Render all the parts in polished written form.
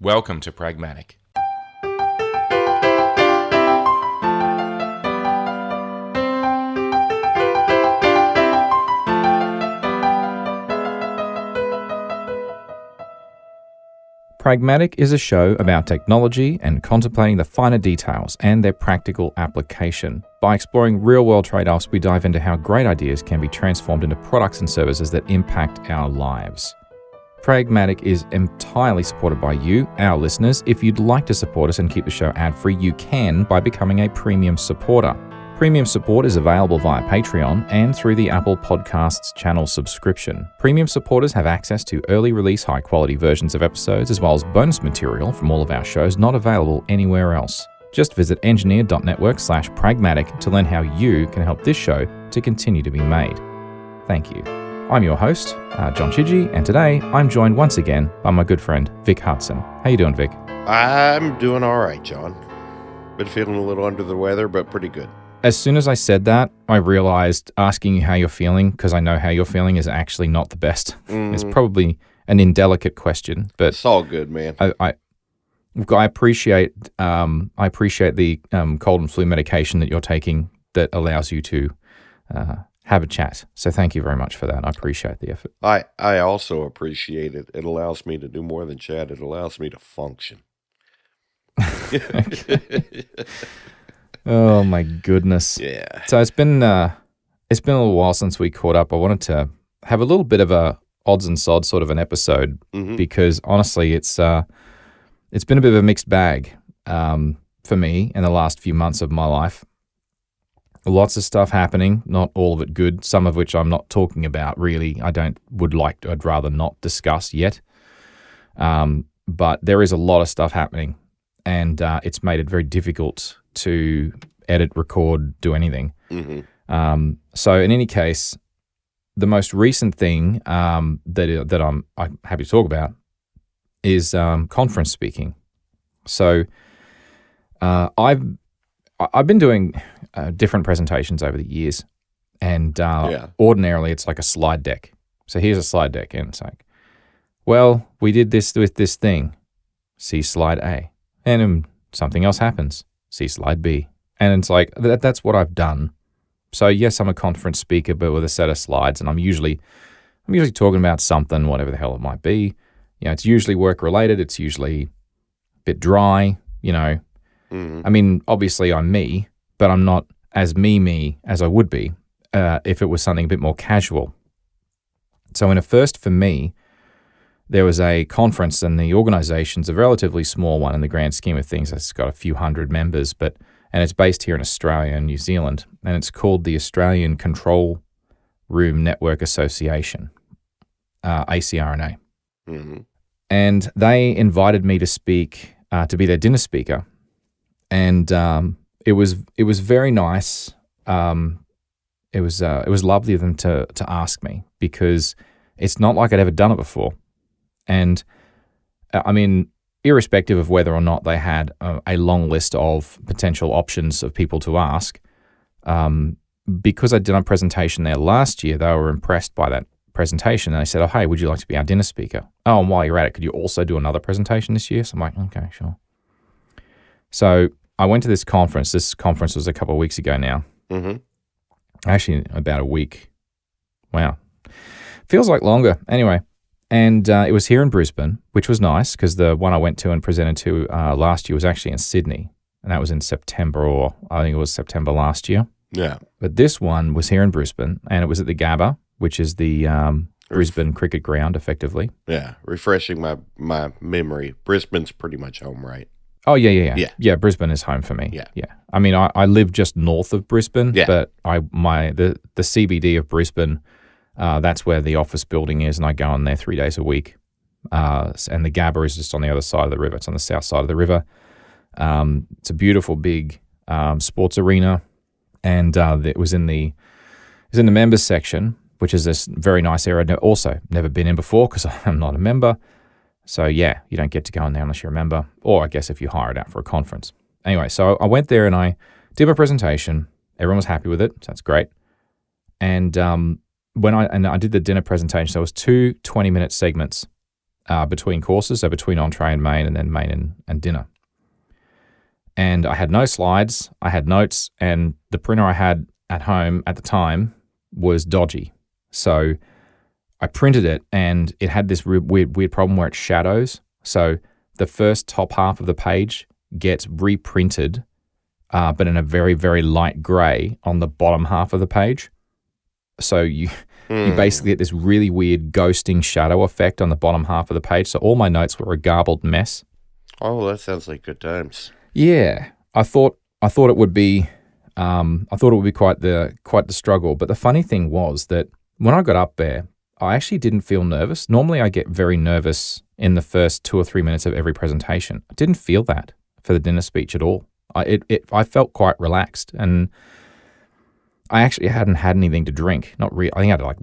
Welcome to Pragmatic. Pragmatic is a show about technology and contemplating the finer details and their practical application. By exploring real-world trade-offs, we dive into how great ideas can be transformed into products and services that impact our lives. Pragmatic is entirely supported by you, our listeners. If you'd like to support us and keep the show ad-free, you can by becoming a premium supporter. Premium support is available via Patreon and through the Apple Podcasts channel subscription. Premium supporters have access to early release high-quality versions of episodes as well as bonus material from all of our shows not available anywhere else. Just visit engineer.network/pragmatic to learn how you can help this show to continue to be made. Thank you. I'm your host, John Chidgey, and today I'm joined once again by my good friend, Vic Hudson. How you doing, Vic? I'm doing all right, John. Been feeling a little under the weather, but pretty good. As soon as I said that, I realized asking you how you're feeling, because I know how you're feeling, is actually not the best. It's probably an indelicate question, but it's all good, man. I appreciate the cold and flu medication that you're taking that allows you to have a chat. So thank you very much for that. I appreciate the effort. I also appreciate it. It allows me to do more than chat. It allows me to function. Oh my goodness. Yeah. So it's been a little while since we caught up. I wanted to have a little bit of a odds and sods sort of an episode because honestly, it's been a bit of a mixed bag for me in the last few months of my life. Lots of stuff happening, not all of it good. Some of which I'm not talking about really. I'd rather not discuss yet. But there is a lot of stuff happening, and it's made it very difficult to edit, record, do anything. So in any case, the most recent thing that I'm happy to talk about is conference speaking. So I've been doing different presentations over the years, and ordinarily it's like a slide deck. So here's a slide deck, and it's like, well, we did this with this thing. See slide A, and something else happens. See slide B. And it's like, that's what I've done. So yes, I'm a conference speaker, but with a set of slides, and I'm usually talking about something, whatever the hell it might be. You know, it's usually work related. It's usually a bit dry, you know. I mean, obviously I'm me, but I'm not as me as I would be if it was something a bit more casual. So in a first for me, there was a conference, and the organization's a relatively small one in the grand scheme of things. It's got a few hundred members, and it's based here in Australia and New Zealand, and it's called the Australian Control Room Network Association, ACRNA. And they invited me to speak, to be their dinner speaker, and it was very nice. It was lovely of them to ask me, because it's not like I'd ever done it before. And I mean, irrespective of whether or not they had a long list of potential options of people to ask, because I'd done a presentation there last year, they were impressed by that presentation. And they said, oh, hey, would you like to be our dinner speaker? Oh, and while you're at it, could you also do another presentation this year? So I'm like, okay, sure. So I went to this conference. This conference was a couple of weeks ago now. Actually, about a week. Wow. Feels like longer. Anyway. And it was here in Brisbane, which was nice because the one I went to and presented to last year was actually in Sydney, and that was in September, or I think it was September last year. Yeah. But this one was here in Brisbane, and it was at the Gabba, which is the Brisbane cricket ground, effectively. Yeah, refreshing my memory. Brisbane's pretty much home, right? Oh, yeah. Yeah, Brisbane is home for me. Yeah. I mean, I live just north of Brisbane, but the CBD of Brisbane, that's where the office building is, and I go in there 3 days a week. And the Gabba is just on the other side of the river. It's on the south side of the river. It's a beautiful big sports arena, and it was in the members section, which is this very nice area. I've also never been in before because I'm not a member. So yeah, you don't get to go in there unless you're a member, or I guess if you hire it out for a conference. Anyway, so I went there and I did my presentation. Everyone was happy with it, so that's great. And I did the dinner presentation, so it was two 20-minute segments. between courses, so between entree and main, and then main and dinner. And I had no slides, I had notes, and the printer I had at home at the time was dodgy. So I printed it, and it had this weird problem where it shadows. So the first top half of the page gets reprinted, but in a very, very light gray on the bottom half of the page. So you basically get this really weird ghosting shadow effect on the bottom half of the page. So all my notes were a garbled mess. Oh, that sounds like good times. Yeah, I thought it would be, quite the struggle. But the funny thing was that when I got up there, I actually didn't feel nervous. Normally, I get very nervous in the first 2 or 3 minutes of every presentation. I didn't feel that for the dinner speech at all. I felt quite relaxed, and I actually hadn't had anything to drink. Not really. I think I had like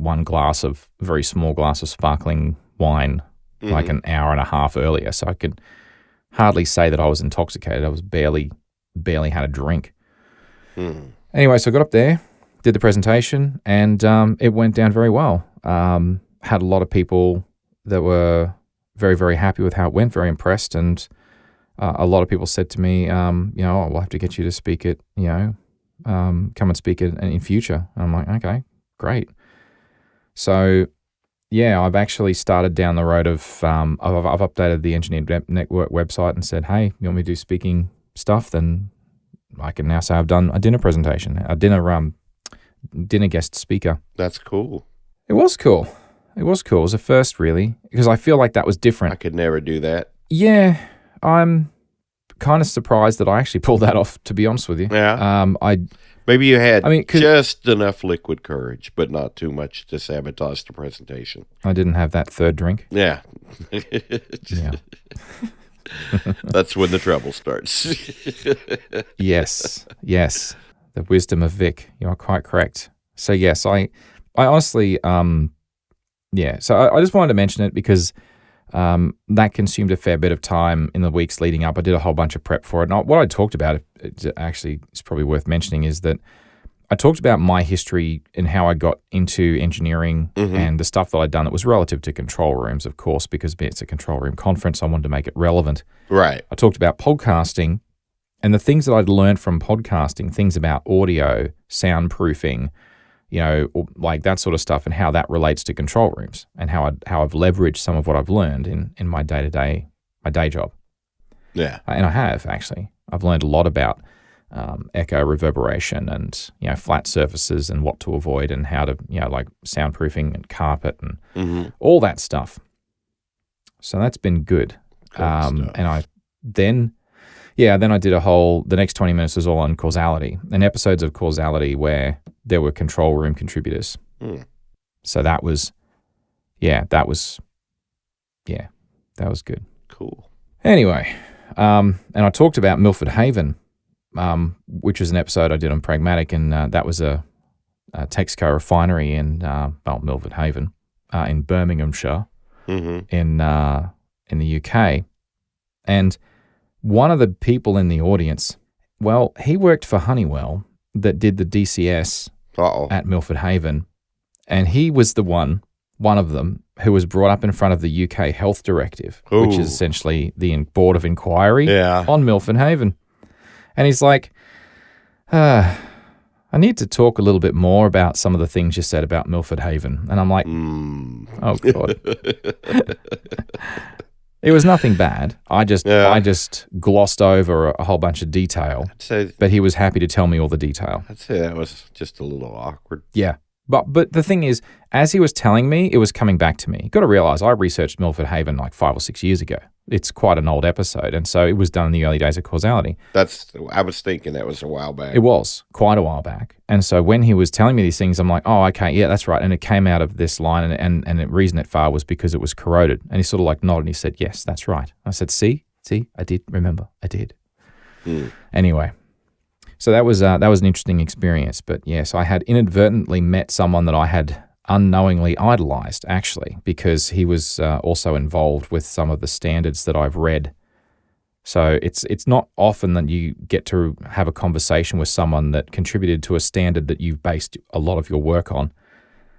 very small glass of sparkling wine, like an hour and a half earlier. So I could hardly say that I was intoxicated. I was barely had a drink. Anyway, so I got up there, did the presentation, and it went down very well. Had a lot of people that were very, very happy with how it went, very impressed, and a lot of people said to me, we'll have to get you to speak at, come and speak in future. And I'm like, okay, great. So, yeah, I've actually started down the road of, I've updated the Engineered Network website and said, hey, you want me to do speaking stuff? Then I can now say I've done a dinner presentation, a dinner guest speaker. That's cool. It was cool. It was a first, really, because I feel like that was different. I could never do that. Yeah, I'm kind of surprised that I actually pulled that off, to be honest with you. Yeah. Maybe you had just enough liquid courage, but not too much to sabotage the presentation. I didn't have that third drink. Yeah. Yeah. That's when the trouble starts. Yes. The wisdom of Vic. You are quite correct. So, yes, I honestly, so I just wanted to mention it because that consumed a fair bit of time in the weeks leading up. I did a whole bunch of prep for it. And what I talked about, actually, it's probably worth mentioning, is that I talked about my history and how I got into engineering and the stuff that I'd done that was relative to control rooms, of course, because it's a control room conference. I wanted to make it relevant. Right. I talked about podcasting and the things that I'd learned from podcasting, things about audio, soundproofing, like that sort of stuff, and how that relates to control rooms, and how I've leveraged some of what I've learned in my day-to-day, my day job. Yeah. And I have, actually. I've learned a lot about echo, reverberation, and, flat surfaces and what to avoid, and how to, like soundproofing and carpet and all that stuff. So that's been good. And then I did the next 20 minutes was all on causality, and episodes of causality where there were control room contributors. So that was good. Cool. Anyway, and I talked about Milford Haven, which was an episode I did on Pragmatic, and that was a Texaco refinery in Milford Haven, in Birminghamshire, in the UK. And one of the people in the audience, he worked for Honeywell that did the DCS at Milford Haven, and he was one of them, who was brought up in front of the UK Health Directive, which is essentially the Board of Inquiry on Milford Haven. And he's like, I need to talk a little bit more about some of the things you said about Milford Haven. And I'm like, oh, God. It was nothing bad. I just glossed over a whole bunch of detail, but he was happy to tell me all the detail. I'd say that was just a little awkward. Yeah. But the thing is, as he was telling me, it was coming back to me. You've got to realize I researched Milford Haven like 5 or 6 years ago. It's quite an old episode, and so it was done in the early days of causality. I was thinking that was a while back. It was quite a while back. And so when he was telling me these things, I'm like, oh, okay, yeah, that's right. And it came out of this line, and the reason it failed was because it was corroded. And he sort of like nodded and he said, yes, that's right. I said, see, I did remember. I did. Anyway. So that was an interesting experience. But yes, I had inadvertently met someone that I had unknowingly idolized, actually, because he was also involved with some of the standards that I've read. So it's not often that you get to have a conversation with someone that contributed to a standard that you've based a lot of your work on.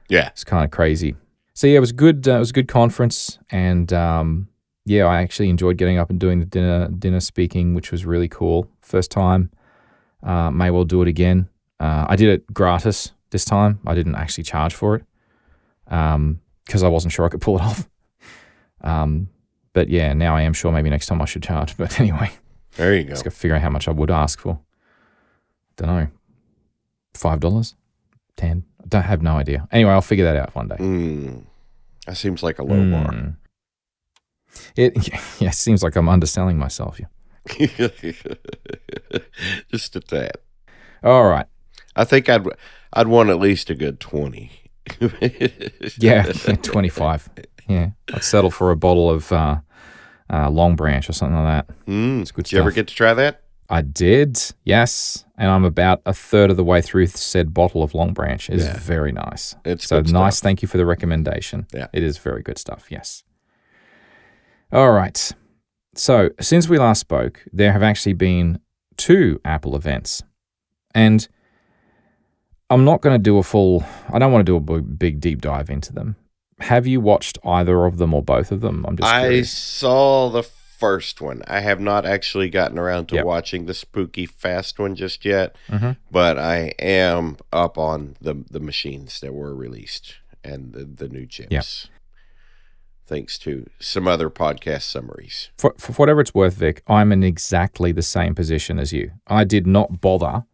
Yeah. It's kind of crazy. So yeah, it was good. It was a good conference, and yeah, I actually enjoyed getting up and doing the dinner speaking, which was really cool. First time. May well do it again. I did it gratis this time. I didn't actually charge for it because I wasn't sure I could pull it off. But yeah, now I am sure maybe next time I should charge. But anyway, there you go. Just got to figure out how much I would ask for. Don't know, $5, $10. I have no idea. Anyway, I'll figure that out one day. That seems like a low bar. It seems like I'm underselling myself. Just a tad. All right. I think I'd want at least a good 20. yeah, 25. Yeah, I'd settle for a bottle of Long Branch or something like that. It's good stuff. Did you ever get to try that? I did, yes. And I'm about a third of the way through said bottle of Long Branch. It is very nice. It's so good nice. Stuff. Thank you for the recommendation. Yeah. It is very good stuff, yes. All right. So since we last spoke, there have actually been 2 Apple events. And I'm not going to do I don't want to do a big deep dive into them. Have you watched either of them or both of them? I'm just curious. I saw the first one. I have not actually gotten around to watching the Spooky Fast one just yet, but I am up on the machines that were released and the new chips. Yep. Thanks to some other podcast summaries. For whatever it's worth, Vic, I'm in exactly the same position as you. I did not bother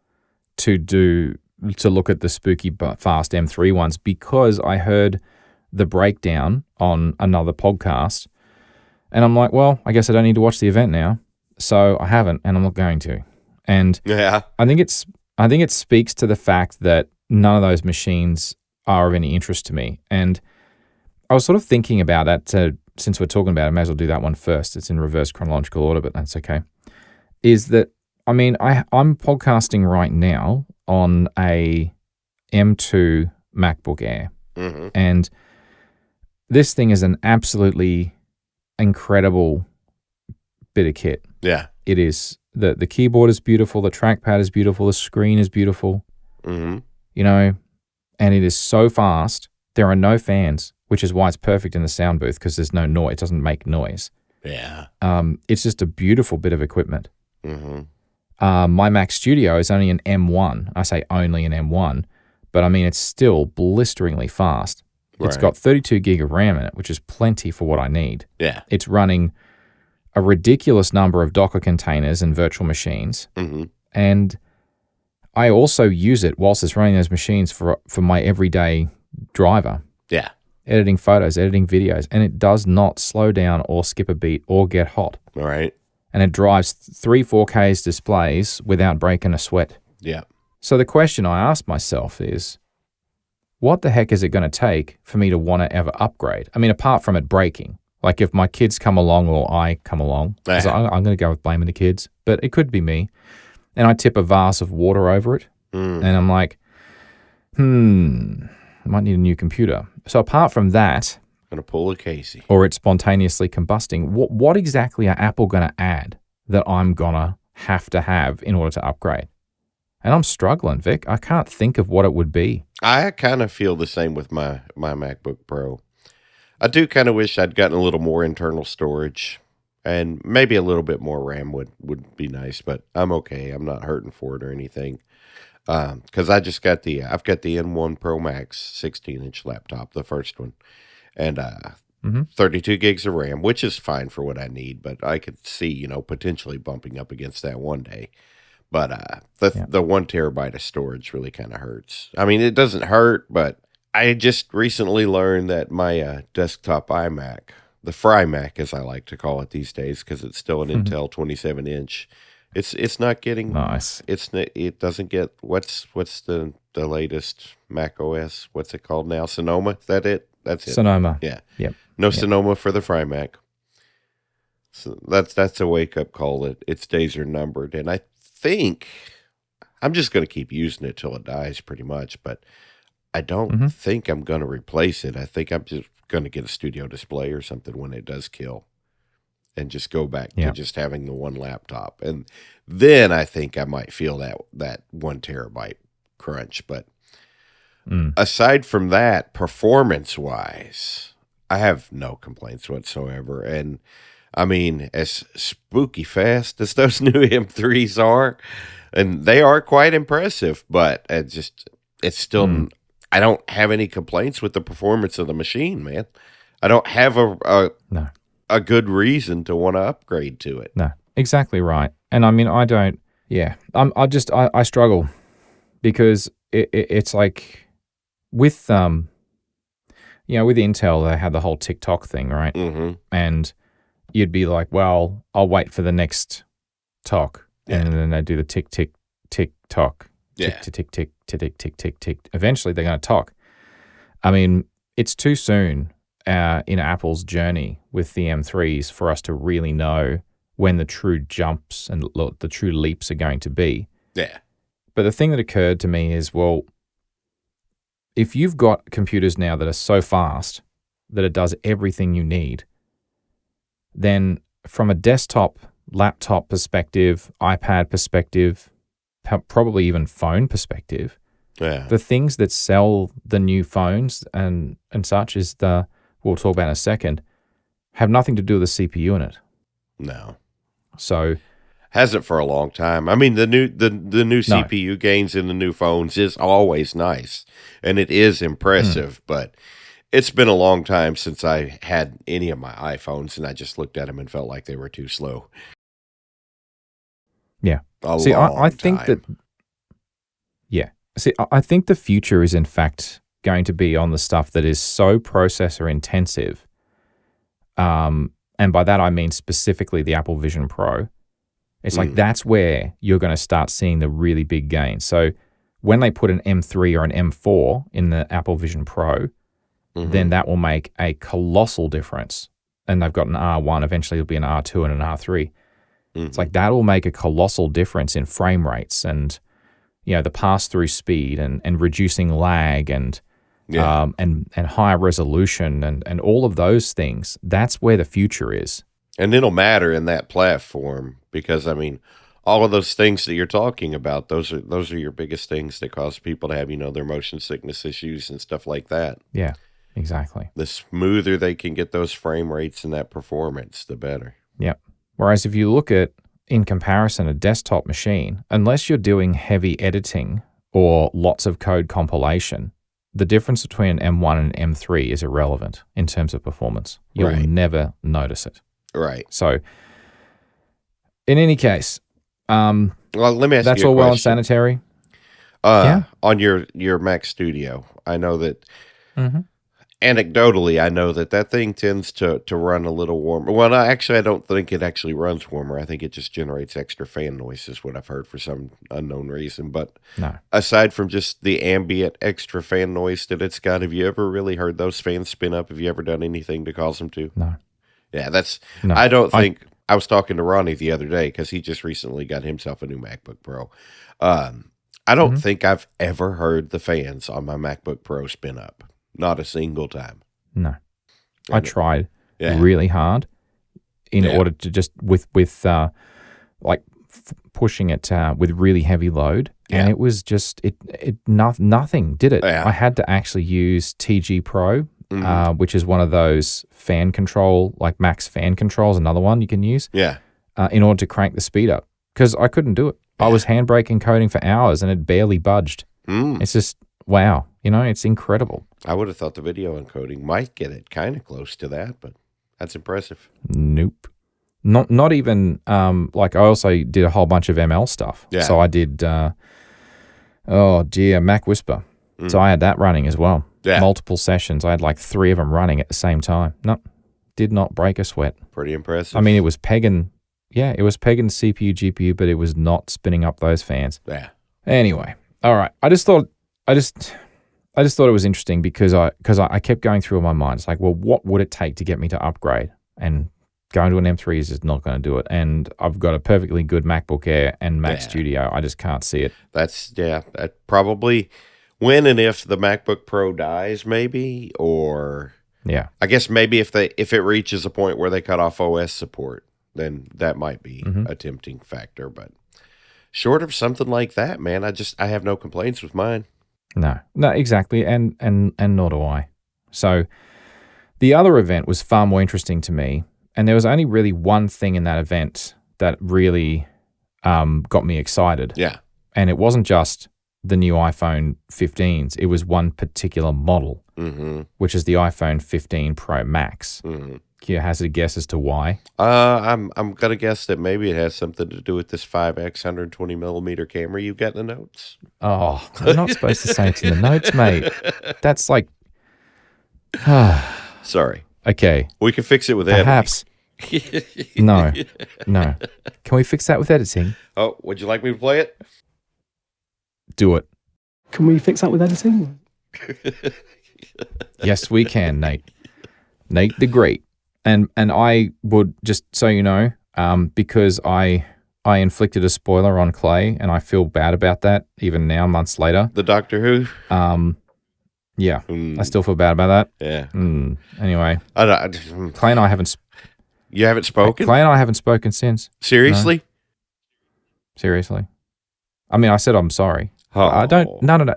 to look at the Spooky Fast M3 ones because I heard the breakdown on another podcast, and I'm like, well, I guess I don't need to watch the event now, so I haven't, and I'm not going to. And I think it speaks to the fact that none of those machines are of any interest to me. And I was sort of thinking about that. Since we're talking about it, I may as well do that one first. It's in reverse chronological order, but that's okay. Is that, I mean, I'm podcasting right now on a M2 MacBook Air. And this thing is an absolutely incredible bit of kit. Yeah. It is. The keyboard is beautiful. The trackpad is beautiful. The screen is beautiful. You know, and it is so fast. There are no fans, which is why it's perfect in the sound booth because there's no noise. It doesn't make noise. Yeah. It's just a beautiful bit of equipment. My Mac Studio is only an M1. I say only an M1, but I mean, it's still blisteringly fast. It's got 32 gig of RAM in it, which is plenty for what I need. Yeah. It's running a ridiculous number of Docker containers and virtual machines. And I also use it whilst it's running those machines for my everyday driver. Yeah. Editing photos, editing videos, and it does not slow down or skip a beat or get hot. All right. And it drives 3 4Ks displays without breaking a sweat. Yeah. So the question I ask myself is, what the heck is it going to take for me to want to ever upgrade? I mean, apart from it breaking. Like if my kids come along or I come along, I'm going to go with blaming the kids, but it could be me. And I tip a vase of water over it, and I'm like, I might need a new computer. So apart from that, I'm going to pull a Casey. Or it's spontaneously combusting, what exactly are Apple going to add that I'm going to have in order to upgrade? And I'm struggling, Vic. I can't think of what it would be. I kind of feel the same with my MacBook Pro. I do kind of wish I'd gotten a little more internal storage, and maybe a little bit more RAM would be nice, but I'm okay. I'm not hurting for it or anything. Because I've got the N1 Pro Max 16-inch laptop, the first one, and 32 gigs of RAM, which is fine for what I need, but I could see, potentially bumping up against that one day. But the 1 terabyte of storage really kind of hurts. I mean, it doesn't hurt, but I just recently learned that my desktop iMac, the Fry Mac as I like to call it these days, because it's still an Intel 27-inch. It's not getting nice. It doesn't get what's the latest Mac OS? What's it called now? Sonoma? Is that it? That's it. Sonoma. Yeah. Yep. No Sonoma for the Fry Mac. So that's a wake up call that its days are numbered, and I think I'm just going to keep using it till it dies, pretty much. But I don't think I'm going to replace it. I think I'm just going to get a studio display or something when it does kill, and just go back to just having the one laptop. And then I think I might feel that 1 terabyte crunch. But aside from that, performance-wise, I have no complaints whatsoever. And I mean, as spooky fast as those new M3s are, and they are quite impressive, but it's still, I don't have any complaints with the performance of the machine, man. I don't have No. a good reason to want to upgrade to it. No, exactly right. And I mean, I don't, yeah, I struggle because it's like with, with Intel, they had the whole TikTok thing, right? Mm-hmm. And you'd be like, well, I'll wait for the next talk. Yeah. And then they do the tick, tick, tick, tock. Yeah. Tick, tick, tick, tick, tick, tick, tick, tick. Eventually they're going to talk. I mean, it's too soon in Apple's journey with the M3s for us to really know when the true jumps and the true leaps are going to be. Yeah. But the thing that occurred to me is, well, if you've got computers now that are so fast that it does everything you need, then from a desktop, laptop perspective, iPad perspective, probably even phone perspective, the things that sell the new phones and such is we'll talk about in a second, have nothing to do with the CPU in it. No. So hasn't for a long time. I mean, the new CPU gains in the new phones is always nice, and it is impressive, but it's been a long time since I had any of my iPhones, and I just looked at them and felt like they were too slow. Yeah. I think that, yeah. See, I think the future is in fact going to be on the stuff that is so processor intensive. And by that, I mean specifically the Apple Vision Pro. It's like that's where you're going to start seeing the really big gains. So when they put an M3 or an M4 in the Apple Vision Pro, then that will make a colossal difference. And they've got an R1. Eventually, it'll be an R2 and an R3. It's like that will make a colossal difference in frame rates and, the pass-through speed and reducing lag and higher resolution and all of those things. That's where the future is. And it'll matter in that platform because, I mean, all of those things that you're talking about, those are your biggest things that cause people to have, their motion sickness issues and stuff like that. Yeah, exactly. The smoother they can get those frame rates and that performance, the better. Yep. Whereas if you look at, in comparison, a desktop machine, unless you're doing heavy editing or lots of code compilation, the difference between an M1 and an M3 is irrelevant in terms of performance. You'll never notice it. Right. So, in any case, well, let me ask that's you a all question. well and sanitary. On your Mac Studio, I know that anecdotally, I know that thing tends to run a little warmer. Well, I don't think it actually runs warmer. I think it just generates extra fan noise is what I've heard for some unknown reason. But aside from just the ambient extra fan noise that it's got, have you ever really heard those fans spin up? Have you ever done anything to cause them to? No. Yeah, I don't think, I was talking to Ronnie the other day because he just recently got himself a new MacBook Pro. I don't think I've ever heard the fans on my MacBook Pro spin up. Not a single time. No. I tried really hard in order to just with pushing it with really heavy load. And it was just, nothing did it. Yeah. I had to actually use TG Pro, which is one of those fan control, like Max fan controls, another one you can use. Yeah. In order to crank the speed up. Because I couldn't do it. I was handbrake encoding for hours and it barely budged. It's just, wow. It's incredible. I would have thought the video encoding might get it kind of close to that, but that's impressive. Nope. Not even, I also did a whole bunch of ML stuff. Yeah. So I did, Mac Whisper. So I had that running as well. Yeah. Multiple sessions. I had like 3 of them running at the same time. Nope. Did not break a sweat. Pretty impressive. I mean, it was pegging CPU, GPU, but it was not spinning up those fans. Yeah. Anyway, all right. I just thought it was interesting because I kept going through in my mind. It's like, well, what would it take to get me to upgrade? And going to an M3 is just not going to do it. And I've got a perfectly good MacBook Air and Mac Studio. I just can't see it. That probably when and if the MacBook Pro dies, maybe, or I guess maybe if it reaches a point where they cut off OS support, then that might be a tempting factor. But short of something like that, man, I have no complaints with mine. No, exactly, and nor do I. So the other event was far more interesting to me, and there was only really one thing in that event that really got me excited. Yeah. And it wasn't just the new iPhone 15s. It was one particular model, which is the iPhone 15 Pro Max. Can you hazard a guess as to why? I'm gonna guess that maybe it has something to do with this 5x 120 millimeter camera you got in the notes. Oh, you're not supposed to say it's in the notes, mate. That's like, Sorry. okay. We can fix it with Perhaps. No. Can we fix that with editing? Oh, would you like me to play it? Do it. Can we fix that with editing? Yes, we can, Nate. Nate the Great. And I would, just so you know, because I inflicted a spoiler on Clay, and I feel bad about that even now, months later. The Doctor Who? Yeah, I still feel bad about that. Yeah. Anyway, Clay and I haven't. You haven't spoken? Clay and I haven't spoken since. Seriously? No. Seriously. I mean, I said I'm sorry. Oh. I don't. No.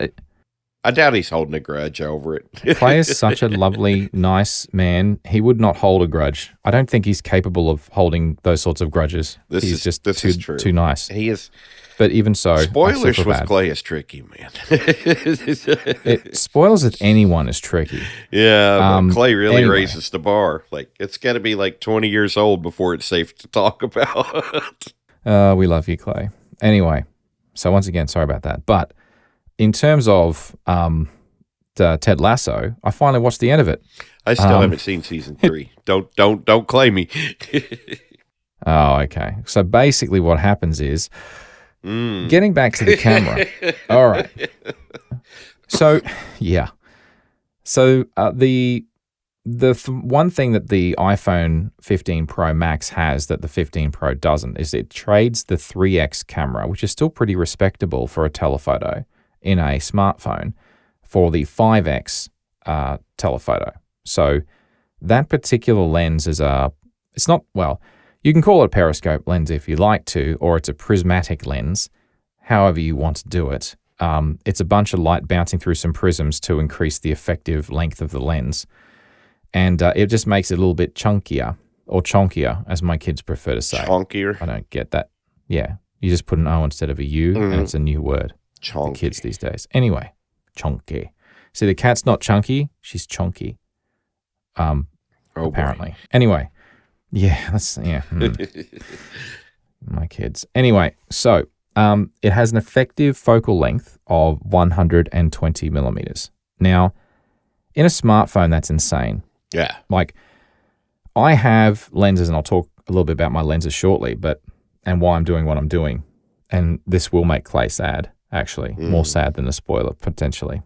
I doubt he's holding a grudge over it. Clay is such a lovely, nice man. He would not hold a grudge. I don't think he's capable of holding those sorts of grudges. He's just too nice. He is. But even so, spoilers with Clay is tricky, man. Spoilers with anyone is tricky. Yeah, but Clay really raises the bar. Like, it's got to be like 20 years old before it's safe to talk about. We love you, Clay. Anyway, so once again, sorry about that. But in terms of Ted Lasso, I finally watched the end of it. I still haven't seen season 3. Don't claim me. Oh, okay. So basically, what happens is, getting back to the camera. All right. So yeah. So the one thing that the iPhone 15 Pro Max has that the 15 Pro doesn't is it trades the 3x camera, which is still pretty respectable for a telephoto in a smartphone, for the 5x telephoto. So that particular lens is it's not, well, you can call it a periscope lens if you like to, or it's a prismatic lens, however you want to do it. It's a bunch of light bouncing through some prisms to increase the effective length of the lens. And it just makes it a little bit chunkier, or chonkier, as my kids prefer to say. Chonkier? I don't get that. Yeah. You just put an O instead of a U, and it's a new word. Chonky. The kids these days. Anyway, chonky. See, the cat's not chunky, she's chonky. Apparently. Boy. Anyway. Yeah, my kids. Anyway, so it has an effective focal length of 120 millimeters. Now, in a smartphone, that's insane. Yeah. Like, I have lenses, and I'll talk a little bit about my lenses shortly, and why I'm doing what I'm doing. And this will make Clay sad, actually. More sad than a spoiler, potentially.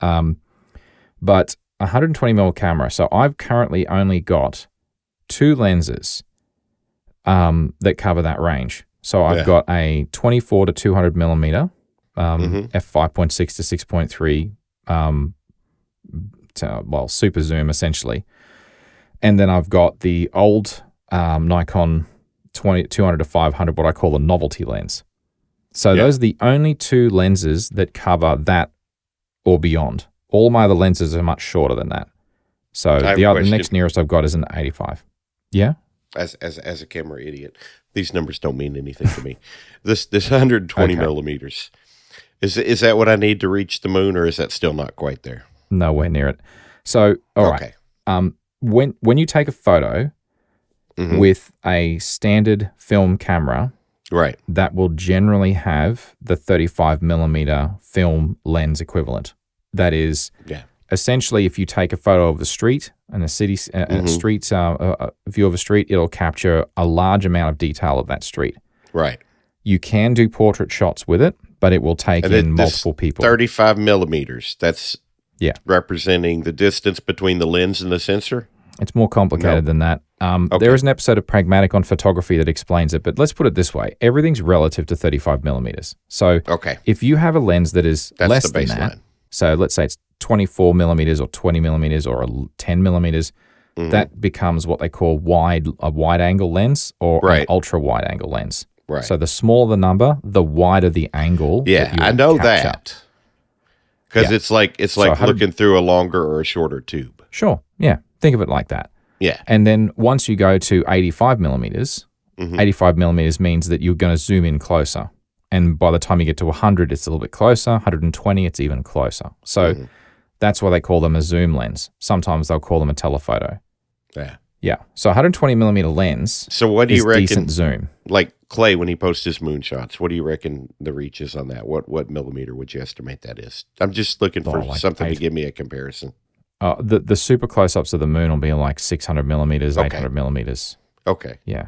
But 120 mm camera. So I've currently only got 2 lenses that cover that range. So I've got a 24 to 200 millimeter, f5.6 to 6.3, super zoom essentially. And then I've got the old Nikon 200 to 500, what I call a novelty lens. So those are the only 2 lenses that cover that or beyond. All my other lenses are much shorter than that. So the next nearest I've got is an 85. Yeah. As a camera idiot, these numbers don't mean anything to me. This 120 millimeters, is that what I need to reach the moon, or is that still not quite there? Nowhere near it. So all right. When you take a photo with a standard film camera, right, that will generally have the 35 millimeter film lens equivalent. That is, essentially, if you take a photo of the street and a city, a street view of a street, it'll capture a large amount of detail of that street. Right. You can do portrait shots with it, but it will take in multiple people. 35 millimeters. That's representing the distance between the lens and the sensor. It's more complicated than that. There is an episode of Pragmatic on photography that explains it, but let's put it this way. Everything's relative to 35 millimeters. So if you have a lens that is less than that, so let's say it's 24 millimeters or 20 millimeters or 10 millimeters, that becomes what they call a wide angle lens or an ultra wide angle lens. Right. So the smaller the number, the wider the angle. Yeah, I know that. Because Yeah. it's like So 100 looking through a longer or a shorter tube. Sure. Yeah. Think of it like that. Yeah. And then once you go to 85 millimeters, 85 millimeters means that you're going to zoom in closer. And by the time you get to 100, it's a little bit closer. 120, it's even closer. So that's why they call them a zoom lens. Sometimes they'll call them a telephoto. Yeah. Yeah. So 120 millimeter lens So what do is you reckon? decent zoom. Like Clay, when he posts his moonshots, what do you reckon the reach is on that? What millimeter would you estimate that is? I'm just looking for like something 8. to give me a comparison. The super close-ups of the moon will be like 600 millimeters, Okay. 800 millimeters. Okay. Yeah.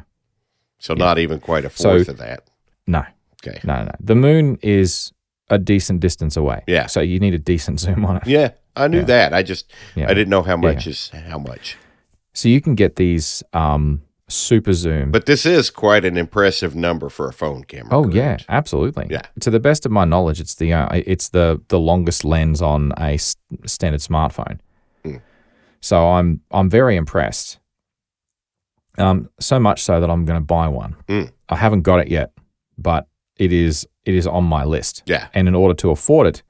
So not even quite a fourth of that. No. Okay. No. The moon is a decent distance away. Yeah. So you need a decent zoom on it. Yeah, I knew that. I didn't know how much Yeah. is how much. So you can get these super zoom. But this is quite an impressive number for a phone camera. Oh correct? yeah, absolutely. Yeah. To the best of my knowledge, it's the longest lens on a standard smartphone. So I'm very impressed. So much so that I'm going to buy one. I haven't got it yet, but it is on my list. Yeah. And in order to afford it,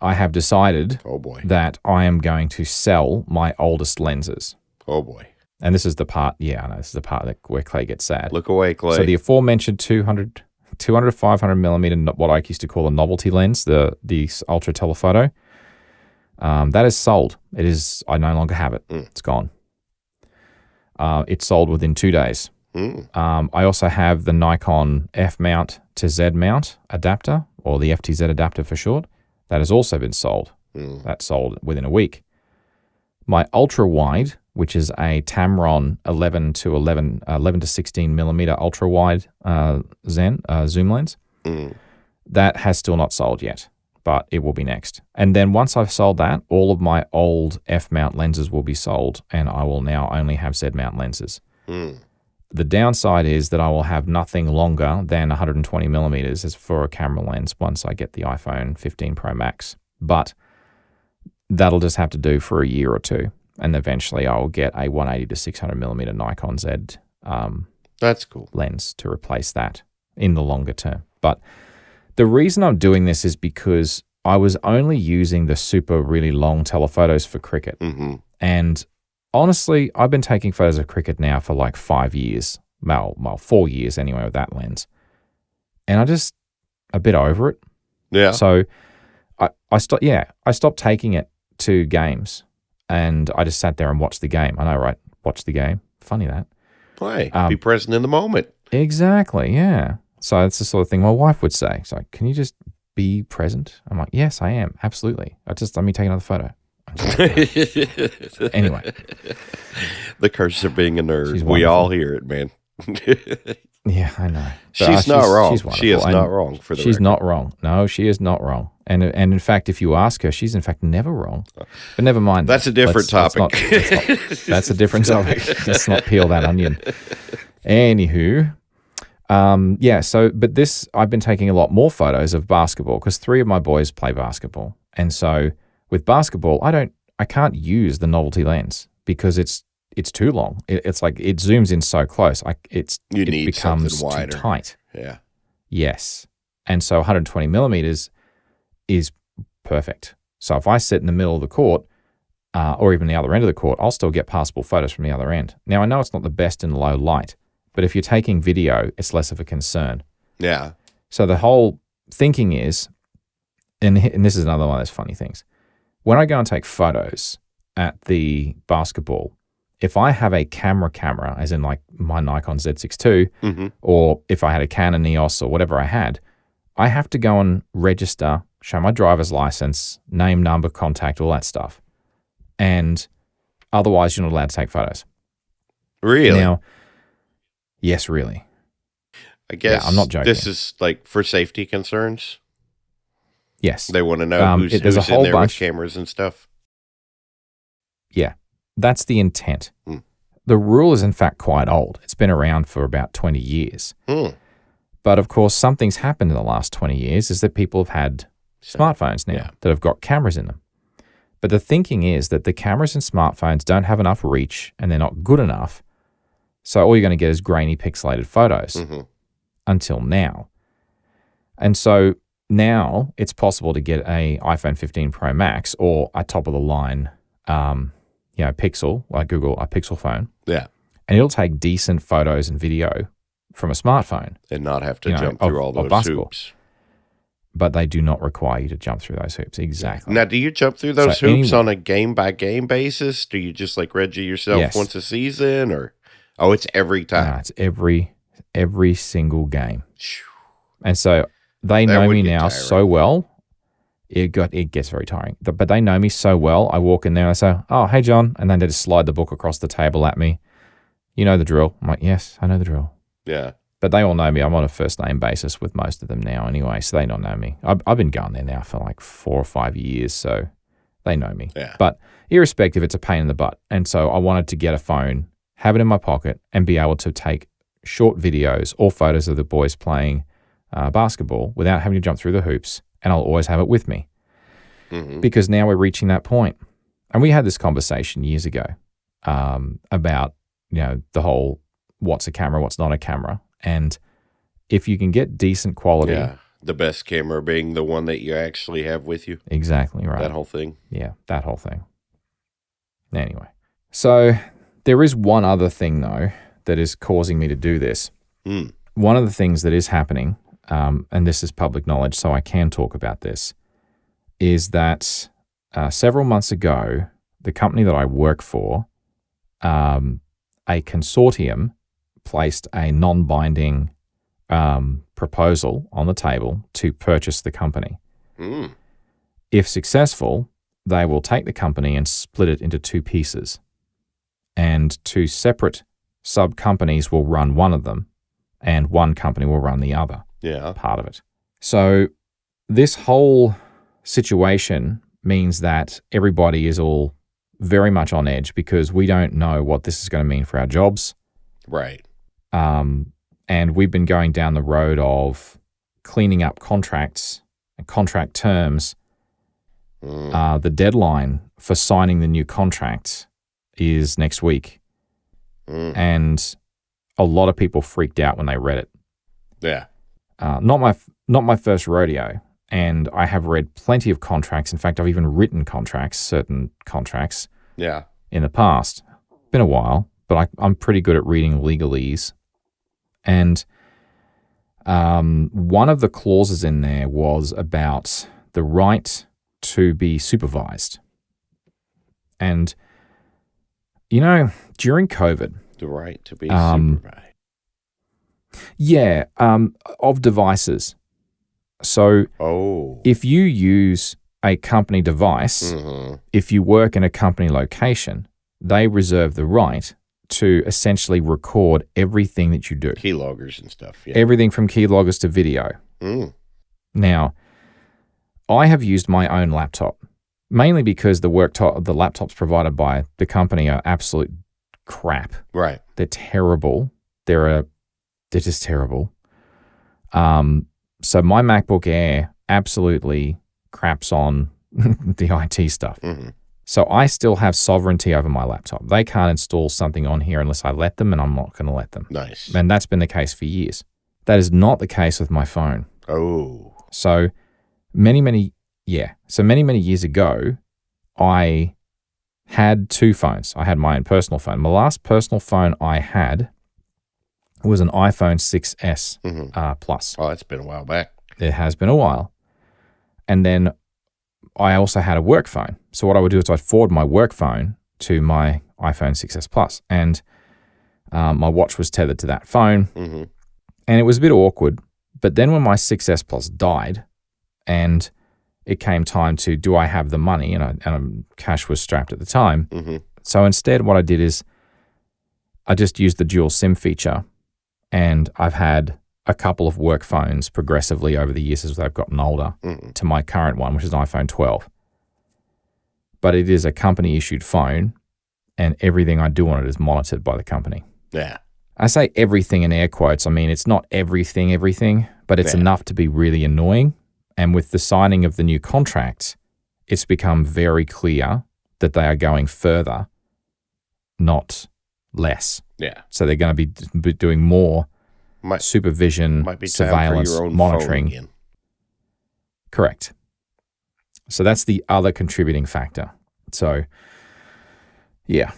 I have decided Oh boy. that I am going to sell my oldest lenses. Oh boy. And this is the part, I know, this is the part where Clay gets sad. Look away, Clay. So the aforementioned 200 to 500 millimeter, what I used to call a novelty lens, the ultra telephoto, that is sold. I no longer have it. It's gone. It's sold within 2 days. I also have the Nikon F mount to Z mount adapter, or the FTZ adapter for short. That has also been sold. That's sold within a week. My ultra wide, which is a Tamron 11 to 16 millimeter ultra wide zoom lens, that has still not sold yet, but it will be next. And then once I've sold that, all of my old F mount lenses will be sold, and I will now only have Z mount lenses. The downside is that I will have nothing longer than 120 millimeters as for a camera lens once I get the iPhone 15 Pro Max. But that'll just have to do for a year or two. And eventually I will get a 180 to 600 millimeter Nikon Z That's cool. lens to replace that in the longer term. But the reason I'm doing this is because I was only using the super really long telephotos for cricket. And honestly, I've been taking photos of cricket now for like 5 years. Well, 4 years anyway with that lens. And I'm just a bit over it. Yeah. So I stopped taking it to games, and I just sat there and watched the game. I know, right? Watch the game. Funny that. Play. Be present in the moment. Exactly, yeah. So it's the sort of thing my wife would say. It's like, can you just be present? I'm like, yes, I am. Absolutely. Let me take another photo. Anyway. The curse of being a nerd. She's We all wonderful. hear it, man. Yeah, I know. She's not wrong. She's She is wonderful. not And wrong for the she's record. not wrong. No, she is not wrong. And in fact, if you ask her, she's in fact never wrong. But never mind. That's a different topic. That's a different topic. Let's not peel that onion. Anywho, but I've been taking a lot more photos of basketball because 3 of my boys play basketball. And so with basketball, I can't use the novelty lens because it's too long. It's like it zooms in so close. It need becomes something wider. too tight. Yeah. Yes. And so 120 millimeters is perfect. So if I sit in the middle of the court or even the other end of the court, I'll still get passable photos from the other end. Now, I know it's not the best in low light, but if you're taking video, it's less of a concern. Yeah. So the whole thinking is, and this is another one of those funny things, when I go and take photos at the basketball, if I have a camera, as in like my Nikon Z6 II, or if I had a Canon EOS or whatever I had, I have to go and register, show my driver's license, name, number, contact, all that stuff. And otherwise, you're not allowed to take photos. Really? Now, yes, really. I guess I'm not joking. This is like for safety concerns. Yes. They want to know who's there's a in whole there bunch. with cameras and stuff. Yeah, that's the intent. The rule is in fact quite old. It's been around for about 20 years. But of course, something's happened in the last 20 years is that people have had smartphones now that have got cameras in them. But the thinking is that the cameras in smartphones don't have enough reach and they're not good enough. So all you're going to get is grainy pixelated photos until now. And so now it's possible to get a iPhone 15 Pro Max or a top of the line, Pixel, like Google, a Pixel phone. Yeah. And it'll take decent photos and video from a smartphone. And not have to jump through all those hoops. But they do not require you to jump through those hoops. Exactly. Now, do you jump through those hoops on a game-by-game basis? Do you just like Reggie yourself once a season? Or it's every time? No, it's every single game. And so they know me now so well. It gets very tiring. But they know me so well. I walk in there and I say, "Oh, hey, John." And then they just slide the book across the table at me. You know the drill. I'm like, yes, I know the drill. Yeah. But they all know me. I'm on a first name basis with most of them now anyway, so they don't know me. I've been going there now for like 4 or 5 years, so they know me. Yeah. But irrespective, it's a pain in the butt. And so I wanted to get a phone, have it in my pocket, and be able to take short videos or photos of the boys playing basketball without having to jump through the hoops, and I'll always have it with me. Mm-hmm. Because now we're reaching that point. And we had this conversation years ago about, the whole what's a camera, what's not a camera. And if you can get decent quality. Yeah, the best camera being the one that you actually have with you. Exactly right. That whole thing. Yeah, that whole thing. Anyway, so there is one other thing, though, that is causing me to do this. Mm. One of the things that is happening, and this is public knowledge, so I can talk about this, is that several months ago, the company that I work for, a consortium placed a non-binding proposal on the table to purchase the company. Mm. If successful, they will take the company and split it into 2 pieces. And 2 separate sub-companies will run one of them, and one company will run the other part of it. So this whole situation means that everybody is all very much on edge because we don't know what this is going to mean for our jobs. Right. And we've been going down the road of cleaning up contracts and contract terms. The deadline for signing the new contract is next week. And a lot of people freaked out when they read it. Yeah. Not my first rodeo. And I have read plenty of contracts. In fact, I've even written certain contracts. Yeah. In the past. Been a while, but I'm pretty good at reading legalese. And one of the clauses in there was about the right to be supervised. And, during COVID. The right to be supervised. Yeah, of devices. So if you use a company device, if you work in a company location, they reserve the right to essentially record everything that you do. Keyloggers and stuff. Yeah. Everything from keyloggers to video. Now, I have used my own laptop, mainly because the laptops provided by the company are absolute crap. Right. They're terrible. They're just terrible. So my MacBook Air absolutely craps on the IT stuff. Mm-hmm. So I still have sovereignty over my laptop. They can't install something on here unless I let them, and I'm not going to let them. Nice. And that's been the case for years. That is not the case with my phone. Oh. So many years ago, I had 2 phones. I had my own personal phone. My last personal phone I had was an iPhone 6S Plus. Oh, that's been a while back. It has been a while. And then I also had a work phone. So what I would do is I'd forward my work phone to my iPhone 6S Plus. And my watch was tethered to that phone. Mm-hmm. And it was a bit awkward. But then when my 6S Plus died and it came time to, do I have the money? And cash was strapped at the time. Mm-hmm. So instead what I did is I just used the dual SIM feature. And I've had a couple of work phones progressively over the years as they've gotten older to my current one, which is an iPhone 12. But it is a company-issued phone, and everything I do on it is monitored by the company. Yeah. I say everything in air quotes. I mean, it's not everything, but it's enough to be really annoying. And with the signing of the new contract, it's become very clear that they are going further, not less. Yeah. So they're going to be doing more supervision, might be surveillance, time for your own monitoring. phone again. Correct. So that's the other contributing factor. So, yeah.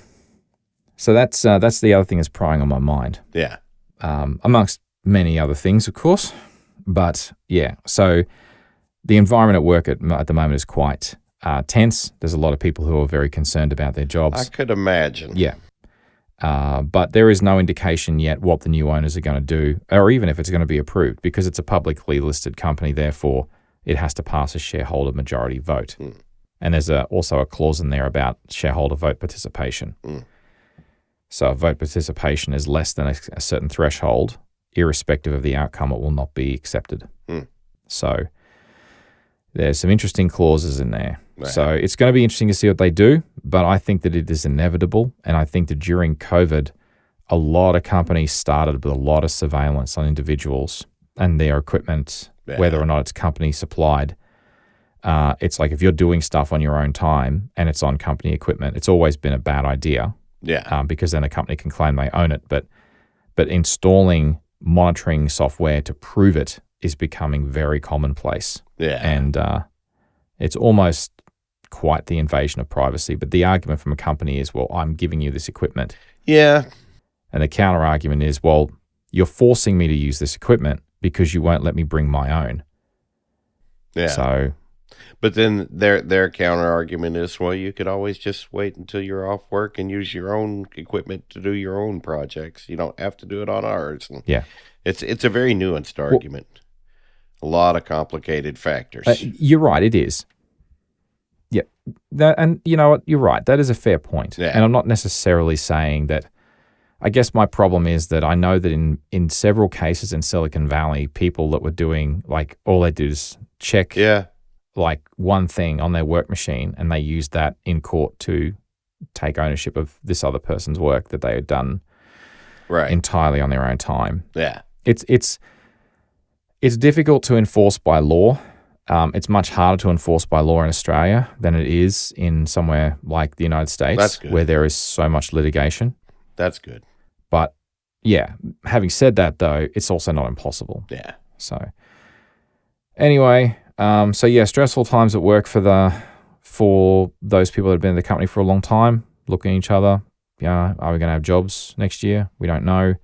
So that's the other thing that's prying on my mind. Yeah. Amongst many other things, of course. But, yeah. So the environment at work at the moment is quite tense. There's a lot of people who are very concerned about their jobs. I could imagine. Yeah. But there is no indication yet what the new owners are going to do, or even if it's going to be approved, because it's a publicly listed company. Therefore, it has to pass a shareholder majority vote. And there's also a clause in there about shareholder vote participation. So if vote participation is less than a certain threshold, irrespective of the outcome, it will not be accepted. So there's some interesting clauses in there. Right. So it's going to be interesting to see what they do, but I think that it is inevitable. And I think that during COVID, a lot of companies started with a lot of surveillance on individuals and their equipment, whether or not it's company supplied. It's like if you're doing stuff on your own time and it's on company equipment, it's always been a bad idea. Yeah. Because then a company can claim they own it. But installing monitoring software to prove it is becoming very commonplace. Yeah. And it's almost quite the invasion of privacy. But the argument from a company is, well, I'm giving you this equipment. Yeah. And the counter argument is, well, you're forcing me to use this equipment because you won't let me bring my own. Yeah. So, but then their counter argument is, well, you could always just wait until you're off work and use your own equipment to do your own projects. You don't have to do it on ours. And yeah. It's a very nuanced argument. A lot of complicated factors. You're right, it is. Yeah. And you know what? You're right. That is a fair point. Yeah. And I'm not necessarily saying that. I guess my problem is that I know that in several cases in Silicon Valley, people that were doing, like, all they do is check like one thing on their work machine, and they use that in court to take ownership of this other person's work that they had done entirely on their own time. Yeah. It's difficult to enforce by law. It's much harder to enforce by law in Australia than it is in somewhere like the United States, where there is so much litigation. That's good. But yeah, having said that, though, it's also not impossible. Yeah. So anyway, so yeah, stressful times at work for those people that have been in the company for a long time, looking at each other. Yeah, are we going to have jobs next year? We don't know.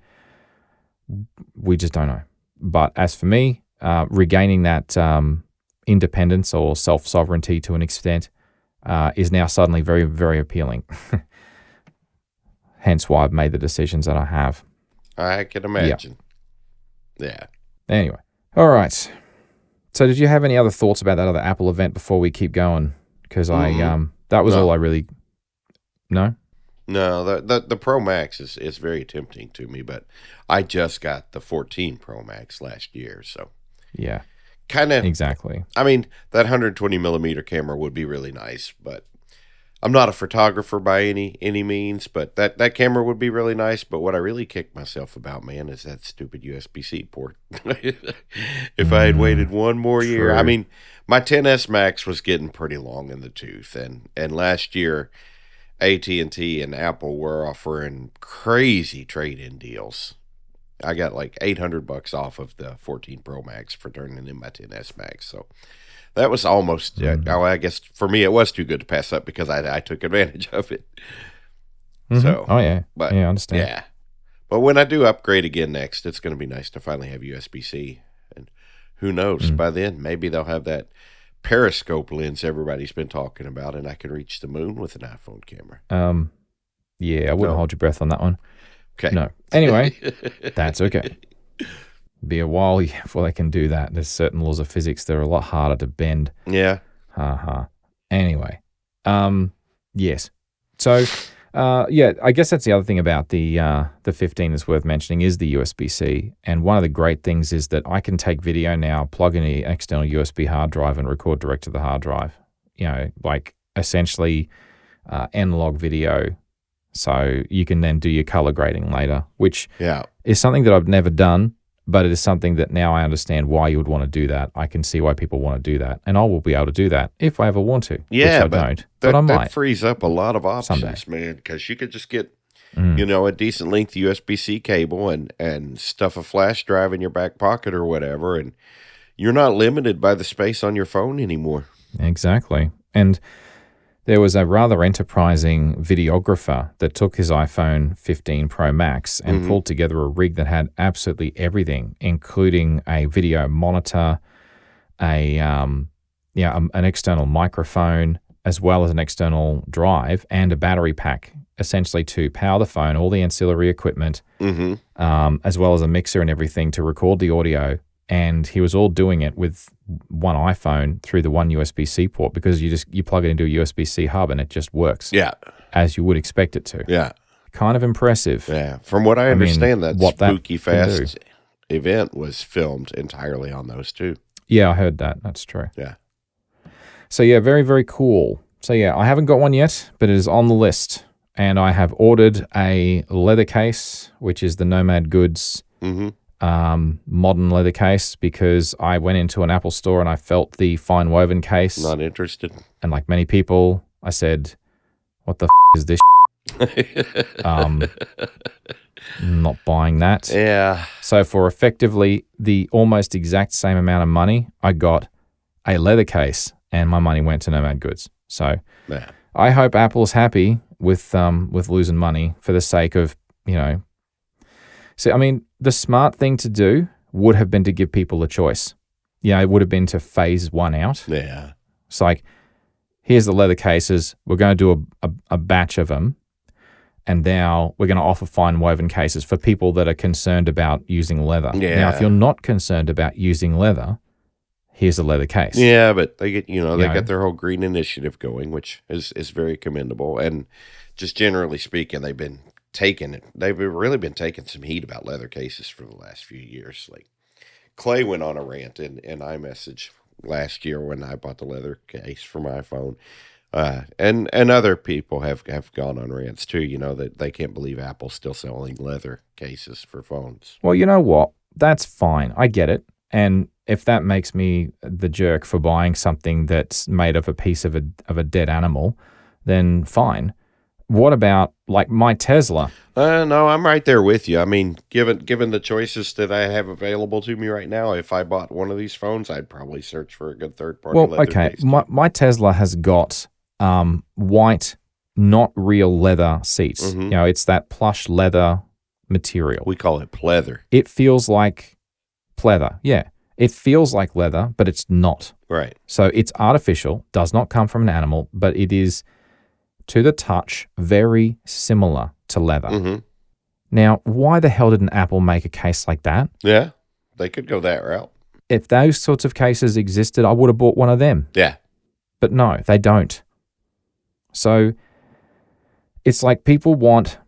We just don't know. But as for me, regaining that independence or self-sovereignty to an extent is now suddenly very, very appealing. Hence why I've made the decisions that I have. I can imagine. Yeah. Anyway. All right. So did you have any other thoughts about that other Apple event before we keep going? Because that was all I really... No? No, the Pro Max is very tempting to me, but I just got the 14 Pro Max last year, so... Yeah. Kind of... Exactly. I mean, that 120 millimeter camera would be really nice, but... I'm not a photographer by any means, but that camera would be really nice. But what I really kicked myself about, man, is that stupid USB-C port. If I had waited one more year, I mean, my 10S Max was getting pretty long in the tooth, and last year, AT&T and Apple were offering crazy trade-in deals. I got like $800 off of the 14 Pro Max for turning in my 10S Max, so. That was almost, I guess for me, it was too good to pass up because I took advantage of it. So, oh, yeah. But, yeah, I understand. Yeah. But when I do upgrade again next, it's going to be nice to finally have USB-C. And who knows, by then, maybe they'll have that periscope lens everybody's been talking about, and I can reach the moon with an iPhone camera. Yeah, I wouldn't hold your breath on that one. Okay. No. Anyway, that's okay. Be a while before they can do that. There's certain laws of physics that are a lot harder to bend. Yeah. Anyway, yes. So, yeah, I guess that's the other thing about the 15 that's worth mentioning is the USB-C. And one of the great things is that I can take video now, plug in an external USB hard drive, and record direct to the hard drive. You know, like essentially analog video. So you can then do your color grading later, which is something that I've never done. But it is something that now I understand why you would want to do that. I can see why people want to do that. And I will be able to do that if I ever want to. Yeah, which I don't. But I might. That frees up a lot of options, someday. Man, because you could just get, a decent length USB-C cable and stuff a flash drive in your back pocket or whatever. And you're not limited by the space on your phone anymore. Exactly. And there was a rather enterprising videographer that took his iPhone 15 Pro Max and pulled together a rig that had absolutely everything, including a video monitor, an external microphone, as well as an external drive and a battery pack, essentially to power the phone, all the ancillary equipment, as well as a mixer and everything to record the audio. And he was all doing it with one iPhone through the one USB-C port, because you plug it into a USB-C hub and it just works. Yeah. As you would expect it to. Yeah. Kind of impressive. Yeah. From what I understand, that Spooky that Fast event was filmed entirely on those too. Yeah, I heard that. That's true. Yeah. So yeah, very, very cool. So yeah, I haven't got one yet, but it is on the list. And I have ordered a leather case, which is the Nomad Goods modern leather case, because I went into an Apple store and I felt the fine woven case. Not interested. And like many people, I said, what the is this? Not buying that. Yeah. So for effectively the almost exact same amount of money, I got a leather case and my money went to Nomad Goods. So Yeah. I hope Apple's happy with losing money for the sake of, So, I mean, the smart thing to do would have been to give people a choice. It would have been to phase one out. Yeah. It's like, here's the leather cases. We're going to do a batch of them. And now we're going to offer fine woven cases for people that are concerned about using leather. Yeah. Now, if you're not concerned about using leather, here's a leather case. Yeah, but they get, they got their whole green initiative going, which is very commendable. And just generally speaking, they've really been taking some heat about leather cases for the last few years. Like Clay went on a rant in iMessage last year when I bought the leather case for my phone. And other people have gone on rants too, that they can't believe Apple's still selling leather cases for phones. Well, you know what? That's fine. I get it. And if that makes me the jerk for buying something that's made of a piece of a dead animal, then fine. What about like my Tesla? No, I'm right there with you. I mean, given the choices that I have available to me right now, if I bought one of these phones, I'd probably search for a good third-party leather case. My Tesla has got white, not real leather seats. It's that plush leather material. We call it pleather. It feels like pleather. Yeah, it feels like leather, but it's not. Right. So it's artificial, does not come from an animal, but it is, to the touch, very similar to leather. Now, why the hell didn't Apple make a case like that? Yeah, they could go that route. If those sorts of cases existed, I would have bought one of them. Yeah. But no, they don't. So it's like people want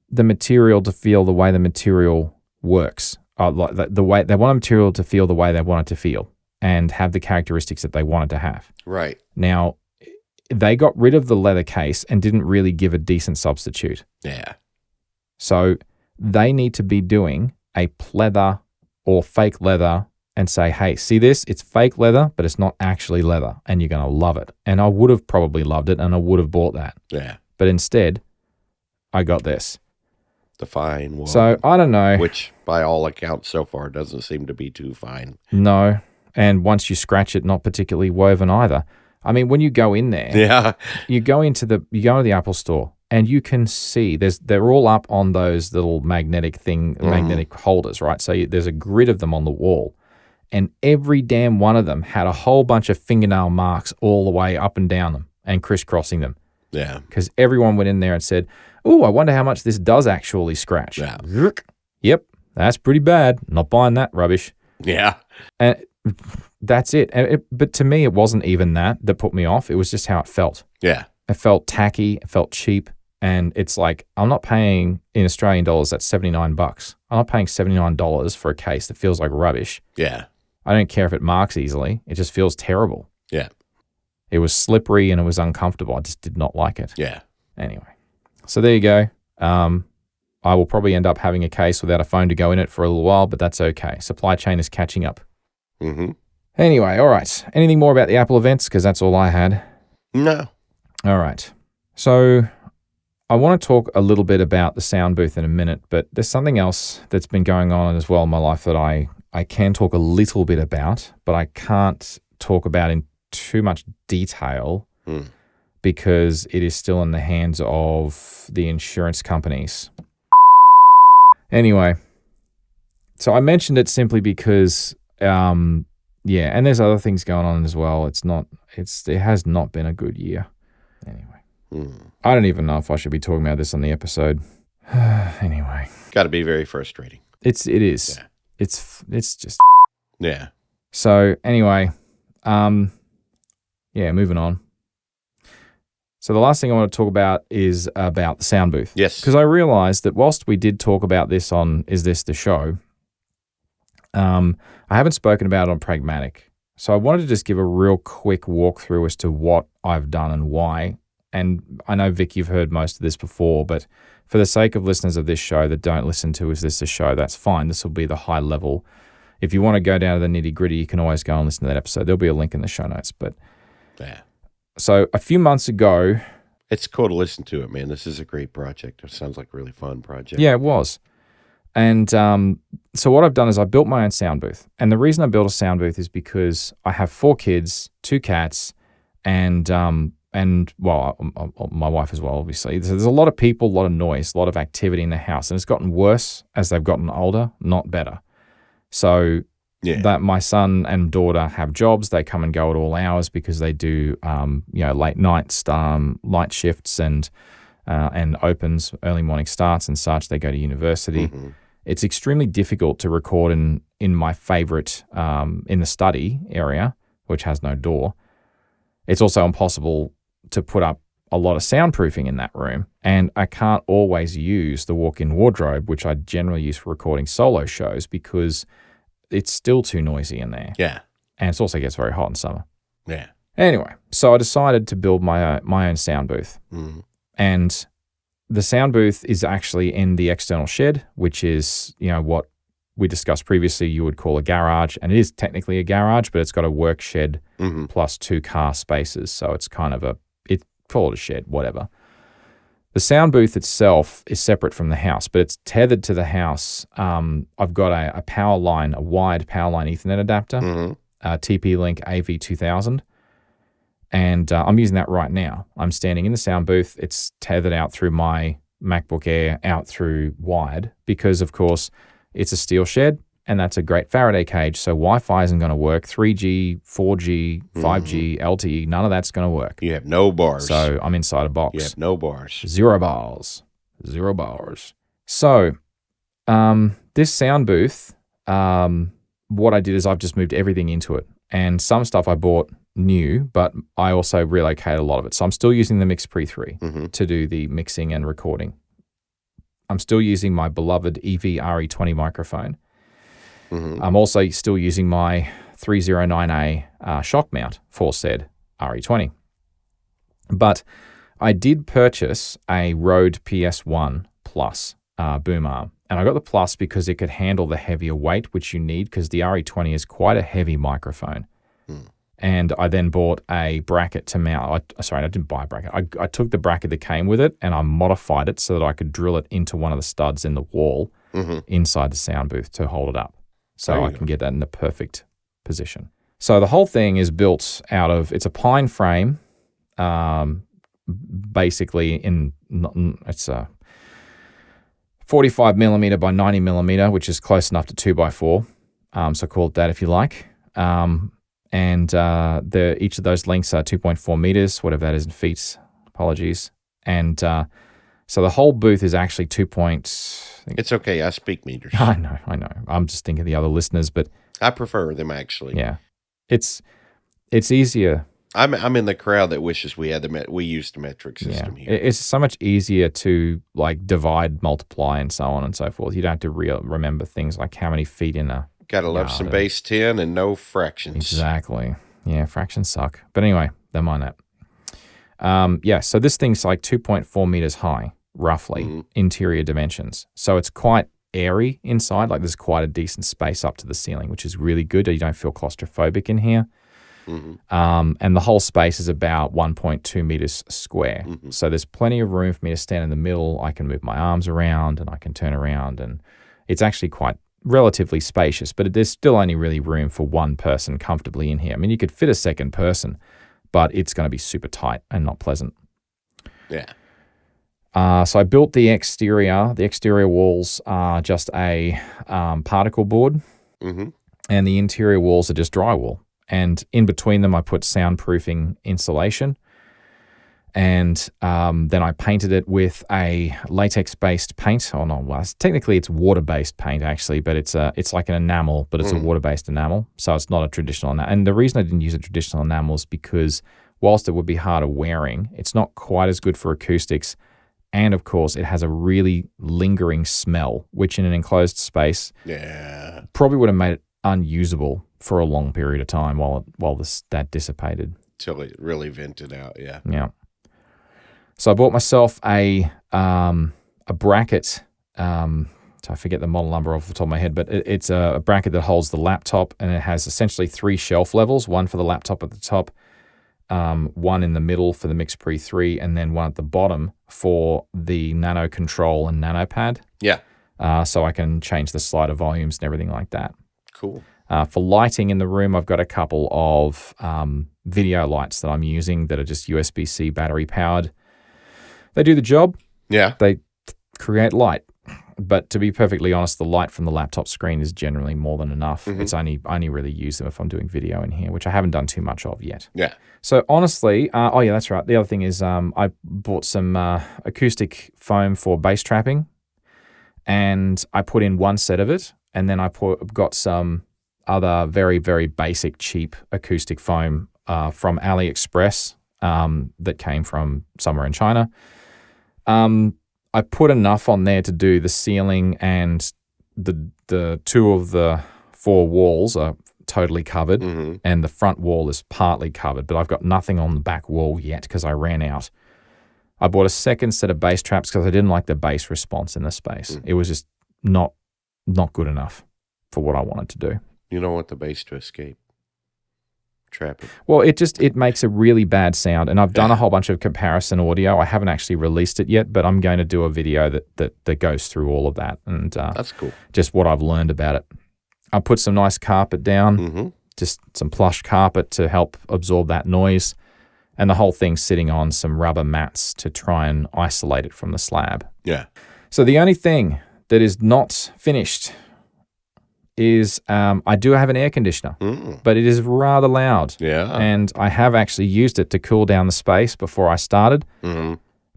the material to feel the way the material works. The way they want a material to feel the way they want it to feel and have the characteristics that they want it to have. Right. Now, they got rid of the leather case and didn't really give a decent substitute. Yeah. So they need to be doing a pleather or fake leather and say, hey, see this? It's fake leather, but it's not actually leather, and you're going to love it. And I would have probably loved it, and I would have bought that. Yeah. But instead, I got this. The fine one. So I don't know. Which, by all accounts so far, doesn't seem to be too fine. No. And once you scratch it, not particularly woven either. I mean, when you go in there, you go into the Apple store, and you can see they're all up on those little magnetic holders, right? So there's a grid of them on the wall. And every damn one of them had a whole bunch of fingernail marks all the way up and down them and crisscrossing them. Yeah. Because everyone went in there and said, oh, I wonder how much this does actually scratch. Yeah. Yep, that's pretty bad. Not buying that rubbish. Yeah. And that's it. But to me, it wasn't even that put me off. It was just how it felt. Yeah. It felt tacky. It felt cheap. And it's like, I'm not paying, in Australian dollars, that's $79. I'm not paying $79 for a case that feels like rubbish. Yeah. I don't care if it marks easily. It just feels terrible. Yeah. It was slippery and it was uncomfortable. I just did not like it. Yeah. Anyway, so there you go. I will probably end up having a case without a phone to go in it for a little while, but that's okay. Supply chain is catching up. Anyway, all right. Anything more about the Apple events? Because that's all I had. No. All right. So I want to talk a little bit about the Soundbooth in a minute, but there's something else that's been going on as well in my life that I I can talk a little bit about, but I can't talk about in too much detail because it is still in the hands of the insurance companies. Anyway, so I mentioned it simply because, and there's other things going on as well. It has not been a good year. Anyway, I don't even know if I should be talking about this on the episode. Anyway, got to be very frustrating. It is. Yeah. It's just. Yeah. So anyway, moving on. So the last thing I want to talk about is about the Soundbooth. Yes. Because I realized that whilst we did talk about this on Is This the Show, I haven't spoken about it on Pragmatic. So I wanted to just give a real quick walkthrough as to what I've done and why. And I know, Vic, you've heard most of this before, but for the sake of listeners of this show that don't listen to Is This the Show, that's fine. This will be the high level. If you want to go down to the nitty gritty, you can always go and listen to that episode. There'll be a link in the show notes. But yeah. So a few months ago, it's cool to listen to it, man. This is a great project. It sounds like a really fun project. Yeah, it was. And so what I've done is I built my own sound booth. And the reason I built a sound booth is because I have 4 kids, 2 cats, and my wife as well, obviously. There's a lot of people, a lot of noise, a lot of activity in the house. And it's gotten worse as they've gotten older, not better. So that my son and daughter have jobs. They come and go at all hours because they do, late nights, light shifts and opens, early morning starts and such. They go to university. Mm-hmm. It's extremely difficult to record in my favorite, in the study area, which has no door. It's also impossible to put up a lot of soundproofing in that room. And I can't always use the walk-in wardrobe, which I generally use for recording solo shows because it's still too noisy in there. Yeah. And it also gets very hot in summer. Yeah. Anyway, so I decided to build my own sound booth. Mm-hmm. And the sound booth is actually in the external shed, which is, what we discussed previously you would call a garage. And it is technically a garage, but it's got a work shed plus 2 car spaces. So it's kind of call it a shed, whatever. The sound booth itself is separate from the house, but it's tethered to the house. I've got a power line, a wide power line Ethernet adapter, TP-Link AV2000, and I'm using that right now. I'm standing in the sound booth. It's tethered out through my MacBook Air, out through wired, because, of course, it's a steel shed, and that's a great Faraday cage, so Wi-Fi isn't going to work. 3G, 4G, 5G, LTE, none of that's going to work. You have no bars. So I'm inside a box. You have no bars. 0 bars. 0 bars. So this sound booth, what I did is I've just moved everything into it. And some stuff I bought new, but I also relocated a lot of it. So I'm still using the Mix Pre 3 to do the mixing and recording. I'm still using my beloved EV RE20 microphone. I'm also still using my 309A shock mount for said RE20. But I did purchase a Rode PS1 Plus boom arm. And I got the Plus because it could handle the heavier weight, which you need because the RE20 is quite a heavy microphone. And I then bought a bracket to mount. I didn't buy a bracket. I took the bracket that came with it and I modified it so that I could drill it into one of the studs in the wall inside the sound booth to hold it up. So I can get that in the perfect position. So the whole thing is built out of, it's a pine frame, basically it's a 45 millimeter by 90 millimeter, which is close enough to 2x4. So call it that if you like. And each of those lengths are 2.4 meters, whatever that is in feet. Apologies. And so the whole booth is actually It's okay. I speak meters. I know. I'm just thinking of the other listeners, but I prefer them actually. Yeah, it's easier. I'm in the crowd that wishes we had we used the metric system here. It's so much easier to like divide, multiply, and so on and so forth. You don't have to remember things like how many feet in a. Gotta love some base 10 and no fractions. Exactly. Yeah, fractions suck. But anyway, never mind that. So this thing's like 2.4 meters high, roughly, interior dimensions. So it's quite airy inside. Like there's quite a decent space up to the ceiling, which is really good. You don't feel claustrophobic in here. And the whole space is about 1.2 meters square. So there's plenty of room for me to stand in the middle. I can move my arms around and I can turn around, and it's actually quite relatively spacious, but there's still only really room for one person comfortably in here. I mean, you could fit a second person, but it's going to be super tight and not pleasant. Yeah. So I built the exterior. The exterior walls are just a particle board, and the interior walls are just drywall. And in between them, I put soundproofing insulation. And then I painted it with a latex-based paint. Oh no, well, technically it's water-based paint actually, but it's like an enamel, but it's a water-based enamel, so it's not a traditional enamel. And the reason I didn't use a traditional enamel is because whilst it would be harder wearing, it's not quite as good for acoustics. And of course, it has a really lingering smell, which in an enclosed space probably would have made it unusable for a long period of time while that dissipated. Till it really vented out, yeah. Yeah. So I bought myself a bracket. I forget the model number off the top of my head, but it's a bracket that holds the laptop, and it has essentially 3 shelf levels, one for the laptop at the top, one in the middle for the MixPre 3, and then one at the bottom for the Nano Control and Nano Pad. Yeah. So I can change the slider volumes and everything like that. Cool. For lighting in the room, I've got a couple of video lights that I'm using that are just USB-C battery powered. They do the job. Yeah. They create light. But to be perfectly honest, the light from the laptop screen is generally more than enough. It's I only really use them if I'm doing video in here, which I haven't done too much of yet. Yeah. So honestly, oh yeah, that's right. The other thing is I bought some acoustic foam for bass trapping, and I put in one set of it, and then I got some other very, very basic, cheap acoustic foam from AliExpress that came from somewhere in China. I put enough on there to do the ceiling, and the 2 of the 4 walls are totally covered, and the front wall is partly covered, but I've got nothing on the back wall yet because I ran out. I bought a second set of bass traps because I didn't like the bass response in the space. It was just not good enough for what I wanted to do. You don't want the bass to escape. Trap it. Well, it makes a really bad sound, and I've done a whole bunch of comparison audio. I haven't actually released it yet, but I'm going to do a video that goes through all of that, and that's cool. Just what I've learned about it. I put some nice carpet down, just some plush carpet to help absorb that noise, and the whole thing's sitting on some rubber mats to try and isolate it from the slab. Yeah. So the only thing that is not finished is I do have an air conditioner, but it is rather loud. Yeah. And I have actually used it to cool down the space before I started.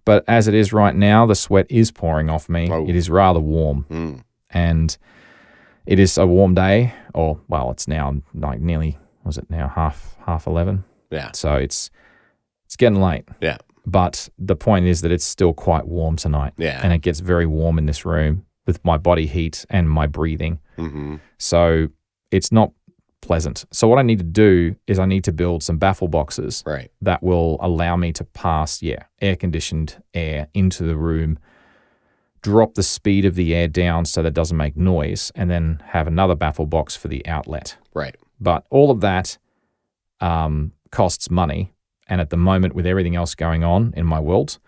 But as it is right now, the sweat is pouring off me. It is rather warm. And it is a warm day, or, well, it's now like nearly, was it now half 11? Yeah. So it's getting late. Yeah. But the point is that it's still quite warm tonight. Yeah. And it gets very warm in this room with my body heat and my breathing. So it's not pleasant. So what I need to do is I need to build some baffle boxes that will allow me to pass, air-conditioned air into the room, drop the speed of the air down so that it doesn't make noise, and then have another baffle box for the outlet. Right. But all of that costs money. And at the moment, with everything else going on in my world,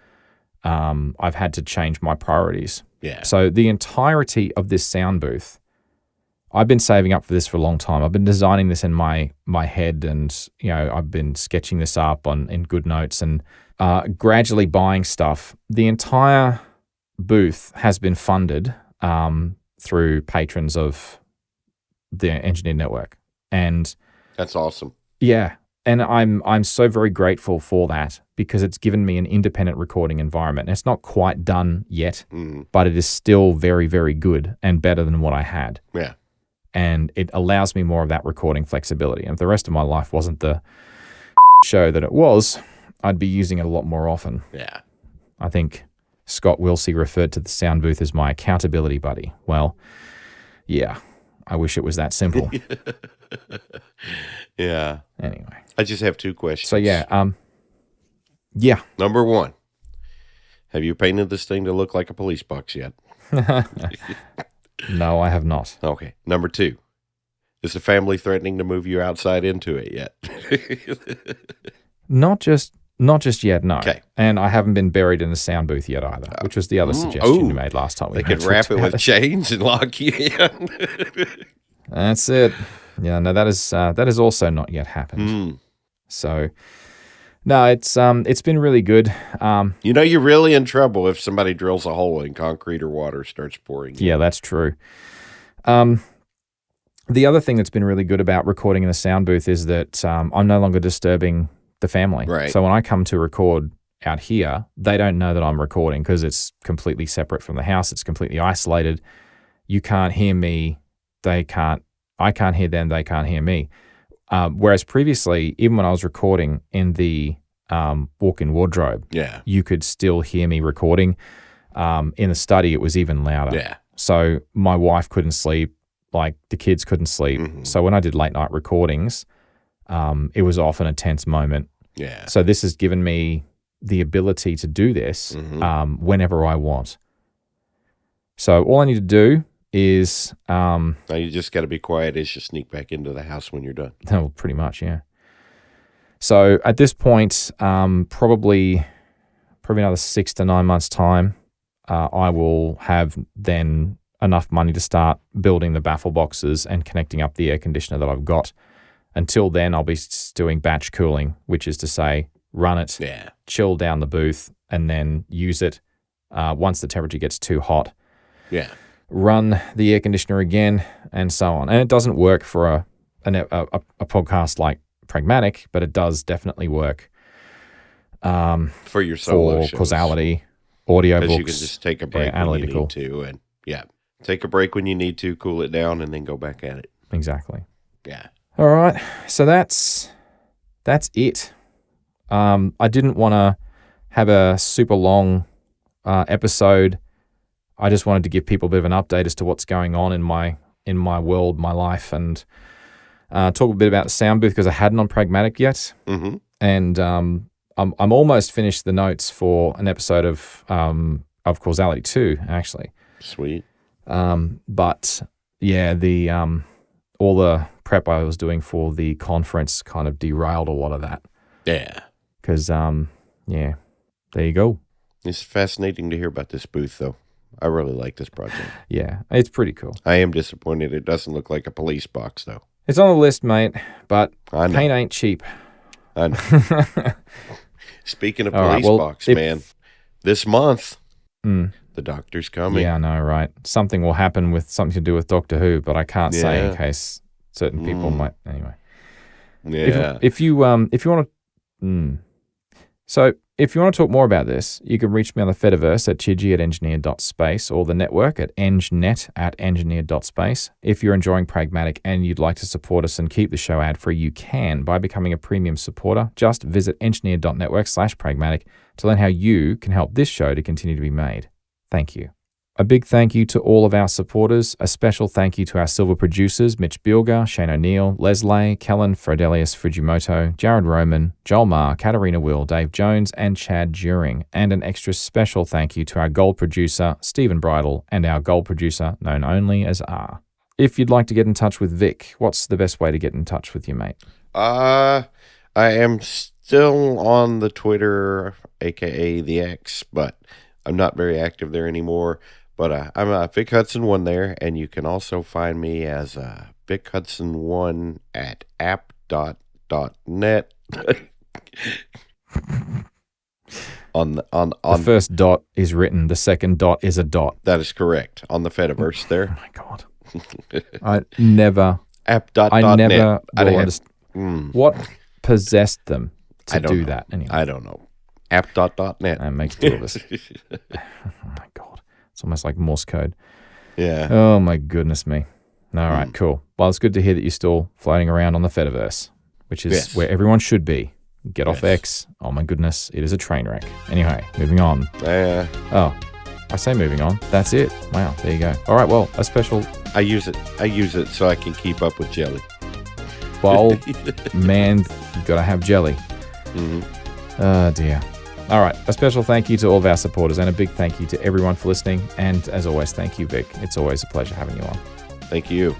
I've had to change my priorities. Yeah. So the entirety of this sound booth, I've been saving up for this for a long time. I've been designing this in my head, and I've been sketching this up in GoodNotes and gradually buying stuff. The entire booth has been funded through patrons of the Engineer Network, and that's awesome. Yeah. And I'm so very grateful for that, because it's given me an independent recording environment. And it's not quite done yet, but it is still very, very good and better than what I had. Yeah. And it allows me more of that recording flexibility. And if the rest of my life wasn't the show that it was, I'd be using it a lot more often. Yeah. I think Scott Wilsey referred to the sound booth as my accountability buddy. Well, yeah, I wish it was that simple. Yeah. Anyway. I just have 2 questions. So, yeah. Number 1, have you painted this thing to look like a police box yet? No, I have not. Okay. Number 2, is the family threatening to move you outside into it yet? Not just Not just yet, no. Okay. And I haven't been buried in the sound booth yet either, which was the other suggestion you made last time. They could wrap it with chains and lock you in. That's it. Yeah, no, that is also not yet happened. So, no, it's been really good. You're really in trouble if somebody drills a hole in concrete or water starts pouring. Yeah, that's true. The other thing that's been really good about recording in the sound booth is that I'm no longer disturbing the family. Right. So when I come to record out here, they don't know that I'm recording because it's completely separate from the house. It's completely isolated. You can't hear me. I can't hear them. They can't hear me. Whereas previously, even when I was recording in the walk-in wardrobe, you could still hear me recording. In the study, it was even louder. Yeah. So my wife couldn't sleep. Like the kids couldn't sleep. So when I did late night recordings, it was often a tense moment. Yeah. So this has given me the ability to do this whenever I want. So all I need to do is... now you just got to be quiet as you sneak back into the house when you're done. Oh, pretty much, yeah. So at this point, probably another 6 to 9 months' time, I will have then enough money to start building the baffle boxes and connecting up the air conditioner that I've got. Until then, I'll be doing batch cooling, which is to say, run it, chill down the booth, and then use it once the temperature gets too hot. Yeah. Run the air conditioner again, and so on. And it doesn't work for a podcast like Pragmatic, but it does definitely work for your solo shows. Causality, audiobooks. Because you can just take a break when you need to, and take a break when you need to, cool it down, and then go back at it. Exactly. Yeah. All right. So that's it. I didn't want to have a super long episode. I just wanted to give people a bit of an update as to what's going on in my world, my life, and talk a bit about the sound booth because I hadn't on Pragmatic yet. Mm-hmm. And I'm almost finished the notes for an episode of Causality 2, actually. Sweet. But yeah, the all the prep I was doing for the conference kind of derailed a lot of that. Yeah. Because there you go. It's fascinating to hear about this booth, though. I really like this project. Yeah, it's pretty cool. I am disappointed it doesn't look like a police box, though. It's on the list, mate, but paint ain't cheap. I know. Speaking of police box, man, this month, the doctor's coming. Yeah, I know, right? Something will happen with something to do with Doctor Who, but I can't say in case certain people might. Anyway. Yeah. If you want to... So if you want to talk more about this, you can reach me on the Fediverse at chidgey@engineer.space or the network at engnet@engineer.space. If you're enjoying Pragmatic and you'd like to support us and keep the show ad-free, you can by becoming a premium supporter. Just visit engineer.network/pragmatic to learn how you can help this show to continue to be made. Thank you. A big thank you to all of our supporters. A special thank you to our silver producers, Mitch Bilger, Shane O'Neill, Leslie, Kellen Frodelius Fujimoto, Jared Roman, Joel Marr, Katarina Will, Dave Jones, and Chad During. And an extra special thank you to our gold producer, Stephen Bridle, and our gold producer, known only as R. If you'd like to get in touch with Vic, what's the best way to get in touch with you, mate? I am still on the Twitter, a.k.a. the X, but I'm not very active there anymore. But I'm Vic Hudson 1 there, and you can also find me as Vic Hudson 1 at app.net. on the first dot is written, the second dot is a dot. That is correct. On the Fediverse there. Oh my God. I never app.net. will understand. What possessed them to do that anyway? I don't know. App.net. That makes two of us. Oh my God. It's almost like Morse code. Yeah. Oh my goodness me. All right, cool. Well, it's good to hear that you're still floating around on the Fediverse, which is where everyone should be. Get off X. Oh my goodness, it is a train wreck. Anyway, moving on. Oh, I say moving on. That's it. Wow, there you go. All right, well, a special... I use it so I can keep up with jelly. Well, man, you got to have jelly. Oh dear. All right, a special thank you to all of our supporters and a big thank you to everyone for listening. And as always, thank you, Vic. It's always a pleasure having you on. Thank you.